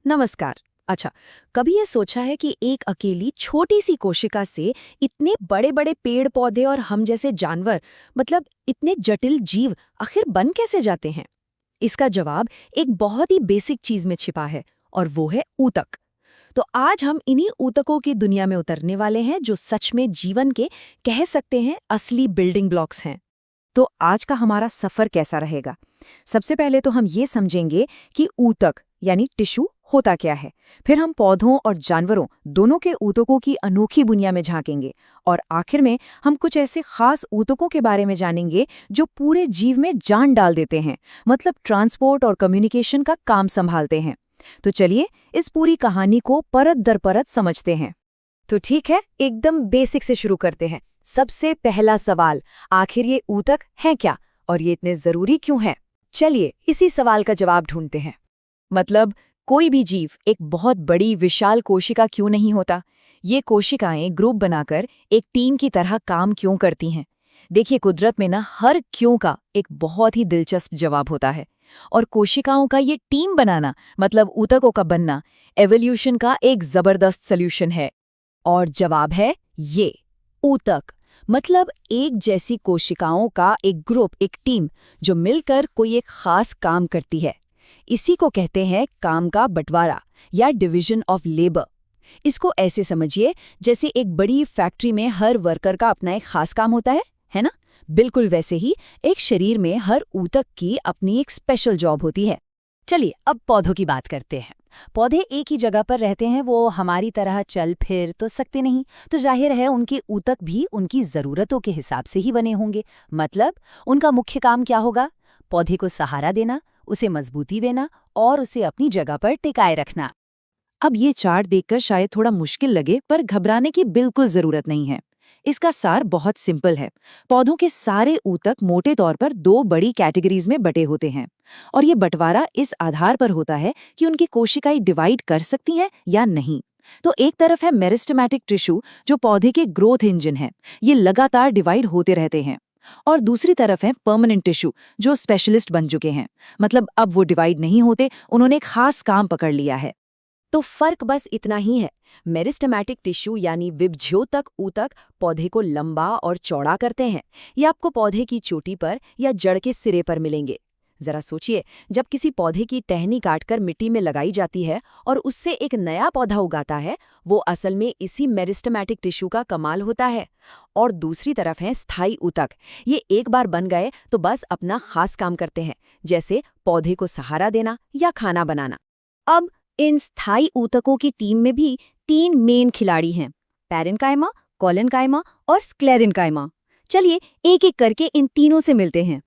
नमस्कार। अच्छा, कभी ये सोचा है कि एक अकेली छोटी सी कोशिका से इतने बड़े बड़े पेड़ पौधे और हम जैसे जानवर, मतलब इतने जटिल जीव आखिर बन कैसे जाते हैं? इसका जवाब एक बहुत ही बेसिक चीज में छिपा है, और वो है ऊतक। तो आज हम इन्हीं ऊतकों की दुनिया में उतरने वाले हैं, जो सच में जीवन के, कह सकते हैं, असली बिल्डिंग ब्लॉक्स हैं। तो आज का हमारा सफर कैसा रहेगा? सबसे पहले तो हम ये समझेंगे कि ऊतक यानी टिश्यू होता क्या है। फिर हम पौधों और जानवरों दोनों के ऊतकों की अनोखी दुनिया में झांकेंगे। और आखिर में हम कुछ ऐसे खास ऊतकों के बारे में जानेंगे जो पूरे जीव में जान डाल देते हैं, मतलब ट्रांसपोर्ट और कम्युनिकेशन का काम संभालते हैं। तो चलिए इस पूरी कहानी को परत दर परत समझते हैं। तो ठीक है, एकदम बेसिक से शुरू करते हैं। सबसे पहला सवाल, आखिर ये ऊतक हैं क्या और ये इतने जरूरी क्यों हैं? चलिए इसी सवाल का जवाब ढूंढते हैं। मतलब कोई भी जीव एक बहुत बड़ी विशाल कोशिका क्यों नहीं होता? ये कोशिकाएं ग्रुप बनाकर एक टीम की तरह काम क्यों करती हैं? देखिए, कुदरत में ना हर क्यों का एक बहुत ही दिलचस्प जवाब होता है। और कोशिकाओं का ये टीम बनाना, मतलब ऊतकों का बनना, एवोल्यूशन का एक जबरदस्त सॉल्यूशन है। और जवाब है ये ऊतक, मतलब एक जैसी कोशिकाओं का एक ग्रुप, एक टीम जो मिलकर कोई एक खास काम करती है। इसी को कहते हैं काम का बंटवारा या डिवीजन ऑफ लेबर। इसको ऐसे समझिए जैसे एक बड़ी फैक्ट्री में हर वर्कर का अपना एक खास काम होता है ना? बिल्कुल वैसे ही एक शरीर में हर ऊतक की अपनी एक स्पेशल जॉब होती है। चलिए अब पौधों की बात करते हैं। पौधे एक ही जगह पर रहते हैं, वो हमारी तरह चल फिर तो सकते नहीं, तो जाहिर है उनके ऊतक भी उनकी ज़रूरतों के हिसाब से ही बने होंगे। मतलब उनका मुख्य काम क्या होगा? पौधे को सहारा देना, उसे मजबूती देना और उसे अपनी जगह पर टिकाए रखना। अब ये चार्ट देखकर शायद थोड़ा मुश्किल लगे, पर घबराने की बिल्कुल जरूरत नहीं है। इसका सार बहुत सिंपल है। पौधों के सारे ऊतक मोटे तौर पर दो बड़ी कैटेगरीज में बटे होते हैं, और ये बंटवारा इस आधार पर होता है कि उनकी कोशिकाएं डिवाइड कर सकती हैं या नहीं। तो एक तरफ है मेरिस्टेमेटिक टिश्यू, जो पौधे के ग्रोथ इंजन है, ये लगातार डिवाइड होते रहते हैं। और दूसरी तरफ है परमानेंट टिश्यू, जो स्पेशलिस्ट बन चुके हैं, मतलब अब वो डिवाइड नहीं होते, उन्होंने एक खास काम पकड़ लिया है। तो फर्क बस इतना ही है। मेरिस्टेमेटिक टिश्यू यानी विभज्योतक ऊतक पौधे को लंबा और चौड़ा करते हैं। ये आपको पौधे की चोटी पर या जड़ के सिरे पर मिलेंगे। जरा सोचिए, जब किसी पौधे की टहनी काटकर मिट्टी में लगाई जाती है और उससे एक नया पौधा उगाता है, वो असल में इसी मेरिस्टेमेटिक टिश्यू का कमाल होता है। और दूसरी तरफ है स्थायी ऊतक। ये एक बार बन गए तो बस अपना खास काम करते हैं, जैसे पौधे को सहारा देना या खाना बनाना। अब इन स्थायी ऊतकों की टीम में भी तीन मेन खिलाड़ी हैं: पैरेन्काइमा, कोलेनकाइमा और स्क्लेरेन्काइमा। चलिए एक एक करके इन तीनों से मिलते हैं।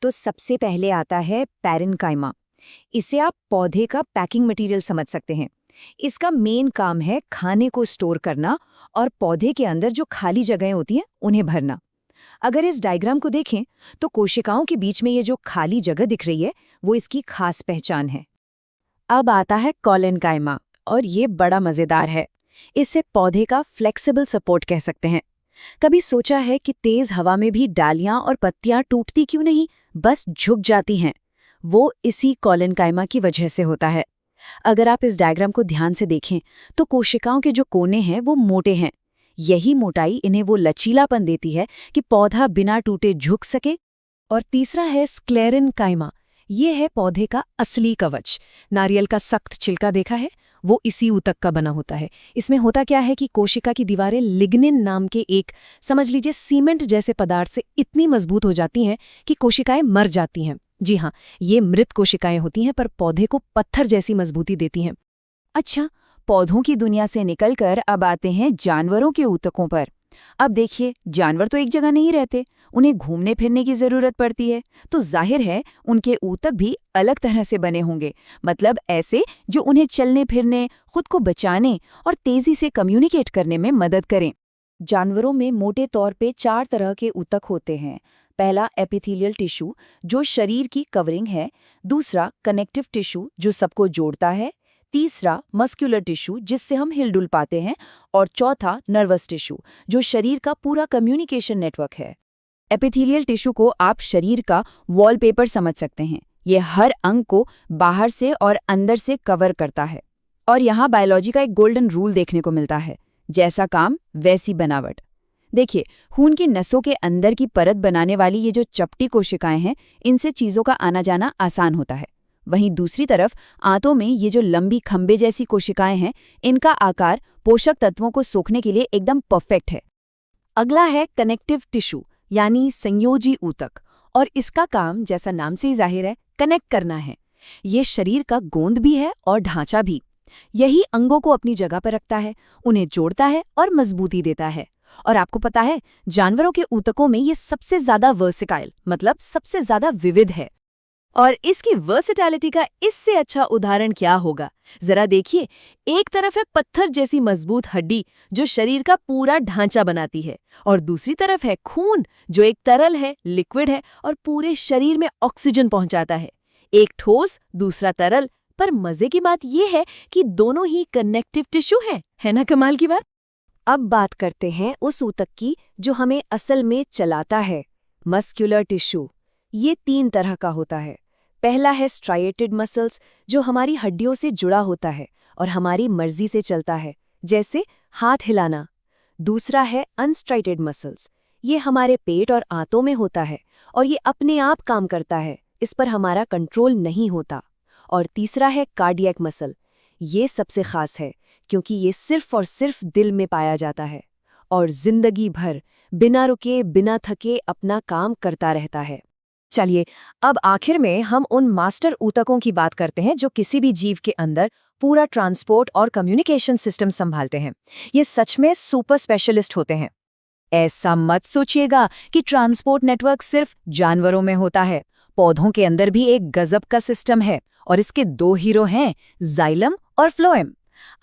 तो सबसे पहले आता है पैरेन्काइमा। इसे आप पौधे का पैकिंग मटेरियल समझ सकते हैं। इसका मेन काम है खाने को स्टोर करना और पौधे के अंदर जो खाली जगहें होती हैं उन्हें भरना। अगर इस डायग्राम को देखें तो कोशिकाओं के बीच में ये जो खाली जगह दिख रही है, वो इसकी खास पहचान है। अब आता है कोलेनकाइमा, और ये बड़ा मजेदार है। इसे पौधे का फ्लेक्सिबल सपोर्ट कह सकते हैं। कभी सोचा है कि तेज हवा में भी डालियां और पत्तियां टूटती क्यों नहीं, बस झुक जाती हैं? वो इसी कोलेनकाइमा की वजह से होता है। अगर आप इस डायग्राम को ध्यान से देखें तो कोशिकाओं के जो कोने हैं वो मोटे हैं। यही मोटाई इन्हें वो लचीलापन देती है कि पौधा बिना टूटे झुक सके। और तीसरा है स्क्लेरेन्काइमा। ये है पौधे का असली कवच। नारियल का सख्त छिलका देखा है? वो इसी ऊतक का बना होता है। इसमें होता क्या है कि कोशिका की दीवारें लिग्निन नाम के एक, समझ लीजिए, सीमेंट जैसे पदार्थ से इतनी मजबूत हो जाती हैं कि कोशिकाएं मर जाती हैं। जी हाँ, ये मृत कोशिकाएं होती हैं, पर पौधे को पत्थर जैसी मजबूती देती हैं। अच्छा, पौधों की दुनिया से निकलकर अब आते हैं जानवरों के ऊतकों पर। अब देखिए, जानवर तो एक जगह नहीं रहते, उन्हें घूमने फिरने की जरूरत पड़ती है। तो जाहिर है उनके ऊतक भी अलग तरह से बने होंगे, मतलब ऐसे जो उन्हें चलने फिरने, खुद को बचाने और तेजी से कम्युनिकेट करने में मदद करें। जानवरों में मोटे तौर पे 4 तरह के ऊतक होते हैं। पहला एपिथेलियल टिश्यू, जो शरीर की कवरिंग है। दूसरा कनेक्टिव टिश्यू, जो सबको जोड़ता है। तीसरा मस्कुलर टिश्यू, जिससे हम हिलडुल पाते हैं। और चौथा नर्वस टिश्यू, जो शरीर का पूरा कम्युनिकेशन नेटवर्क है। एपिथेलियल टिश्यू को आप शरीर का वॉलपेपर समझ सकते हैं। ये हर अंग को बाहर से और अंदर से कवर करता है। और यहाँ बायोलॉजी का एक गोल्डन रूल देखने को मिलता है, जैसा काम वैसी बनावट। देखिए, खून की नसों के अंदर की परत बनाने वाली ये जो चपटी कोशिकाएं हैं, इनसे चीज़ों का आना जाना आसान होता है। वहीं दूसरी तरफ आंतों में ये जो लंबी खंबे जैसी कोशिकाएं हैं, इनका आकार पोषक तत्वों को सोखने के लिए एकदम परफेक्ट है। अगला है कनेक्टिव टिश्यू, यानी संयोजी ऊतक, और इसका काम जैसा नाम से ही जाहिर है, कनेक्ट करना है। ये शरीर का गोंद भी है और ढांचा भी। यही अंगों को अपनी जगह पर रखता है, उन्हें जोड़ता है और मजबूती देता है। और आपको पता है, जानवरों के ऊतकों में ये सबसे ज्यादा वर्सिटाइल, मतलब सबसे ज्यादा विविध है। और इसकी वर्सिटैलिटी का इससे अच्छा उदाहरण क्या होगा? जरा देखिए, एक तरफ है पत्थर जैसी मजबूत हड्डी जो शरीर का पूरा ढांचा बनाती है, और दूसरी तरफ है खून जो एक तरल है, लिक्विड है और पूरे शरीर में ऑक्सीजन पहुंचाता है। एक ठोस, दूसरा तरल, पर मजे की बात यह है कि दोनों ही कनेक्टिव टिश्यू हैं, है ना कमाल की बात? अब बात करते हैं उस ऊतक की जो हमें असल में चलाता है, मस्कुलर टिश्यू। ये 3 तरह का होता है। पहला है स्ट्राइएटेड मसल्स, जो हमारी हड्डियों से जुड़ा होता है और हमारी मर्जी से चलता है, जैसे हाथ हिलाना। दूसरा है अनस्ट्राइटेड मसल्स, ये हमारे पेट और आंतों में होता है और ये अपने आप काम करता है, इस पर हमारा कंट्रोल नहीं होता। और तीसरा है कार्डियक मसल, ये सबसे खास है क्योंकि ये सिर्फ और सिर्फ दिल में पाया जाता है और जिंदगी भर बिना रुके बिना थके अपना काम करता रहता है। चलिए, अब आखिर में हम उन मास्टर ऊतकों की बात करते हैं जो किसी भी जीव के अंदर पूरा ट्रांसपोर्ट और कम्युनिकेशन सिस्टम संभालते हैं। ये सच में सुपर स्पेशलिस्ट होते हैं। ऐसा मत सोचिएगा कि ट्रांसपोर्ट नेटवर्क सिर्फ जानवरों में होता है। पौधों के अंदर भी एक गजब का सिस्टम है और इसके 2 हीरो हैं, जाइलम और फ्लोएम।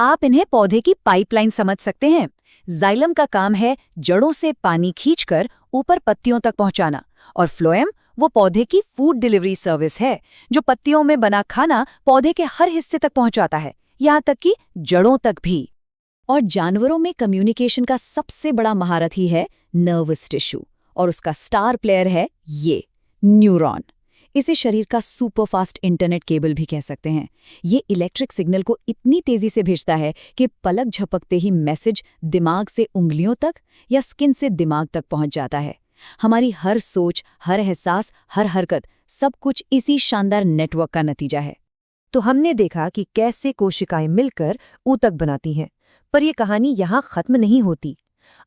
आप इन्हें पौधे की पाइपलाइन समझ सकते हैं। जाइलम का काम है जड़ों से पानी खींचकर ऊपर पत्तियों तक पहुंचाना, और फ्लोएम वो पौधे की फूड डिलीवरी सर्विस है जो पत्तियों में बना खाना पौधे के हर हिस्से तक पहुंचाता है, यहाँ तक कि जड़ों तक भी। और जानवरों में कम्युनिकेशन का सबसे बड़ा महारथी है नर्वस टिश्यू, और उसका स्टार प्लेयर है ये न्यूरॉन। इसे शरीर का सुपरफास्ट इंटरनेट केबल भी कह सकते हैं। ये इलेक्ट्रिक सिग्नल को इतनी तेजी से भेजता है कि पलक झपकते ही मैसेज दिमाग से उंगलियों तक या स्किन से दिमाग तक पहुंच जाता है। हमारी हर सोच, हर एहसास, हर हरकत, सब कुछ इसी शानदार नेटवर्क का नतीजा है। तो हमने देखा कि कैसे कोशिकाएं मिलकर ऊतक बनाती हैं, पर यह कहानी यहाँ खत्म नहीं होती।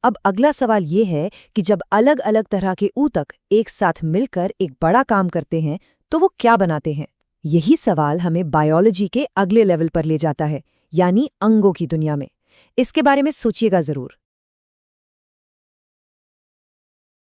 अब अगला सवाल ये है कि जब अलग अलग तरह के ऊतक एक साथ मिलकर एक बड़ा काम करते हैं तो वो क्या बनाते हैं? यही सवाल हमें बायोलॉजी के अगले लेवल पर ले जाता है, यानी अंगों की दुनिया में। इसके बारे में सोचिएगा जरूर।